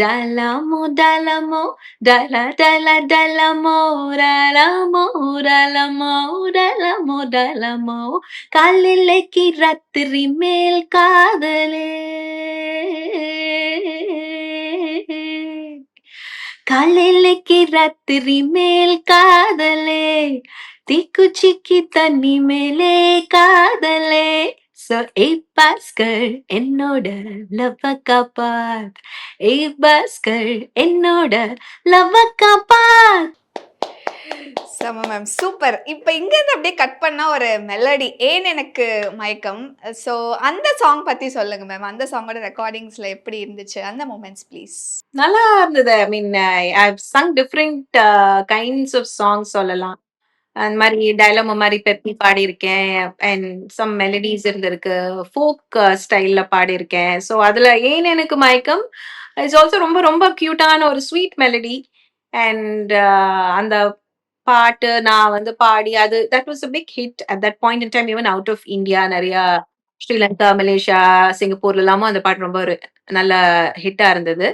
டலமோ டலமோ டல டல டலமோ ரலமோ ரலமோ டலமோ டலமோ காலையிலக்கு ராத்திரி மேல் காதலே காலையிலக்கு ராத்திரி மேல் காதலே தீக்குச்சிக்கு தண்ணி மேலே காதலே சோ ஏய் பாஸ்கர் என்னோட லவ்வ காப்பாத் ஏய் பாஸ்கர் என்னோட லவ்வ காப்பாத் செம மேம். சூப்பர். இப்ப இங்கருந்து அப்படியே கட் பண்ணா ஒரு மெலோடி. "ஏன் எனக்கு மயக்கம்." ஸோ அந்த சாங் பத்தி சொல்லுங்க மேம். அந்த சாங்கோட ரெக்கார்டிங்ஸ்ல எப்படி இருந்துச்சு? அந்த மொமெண்ட்ஸ் ப்ளீஸ். நல்லா இருந்தது. I mean I've sung different kinds of songs சொல்லலாம். அந்த மாரி டயலாமோ மாரி பெப்பி பாடியிருக்கேன். அண்ட் சம் மெலடிஸ் இருந்திருக்கு. ஃபோக் ஸ்டைல்ல பாடியிருக்கேன். ஸோ அதுல "ஏன் எனக்கு மயக்கம்" இஸ் ஆல்சோ ரொம்ப ரொம்ப கியூட்டான ஒரு ஸ்வீட் மெலடி. அண்ட் அந்த பாட்டு நான் வந்து பாடி அது that was a big hit at that point in time even out of India நெறையா ஸ்ரீலங்கா, மலேசியா, சிங்கப்பூர்ல எல்லாமும் அந்த பாட்டு ரொம்ப ஒரு நல்ல ஹிட்டா இருந்தது.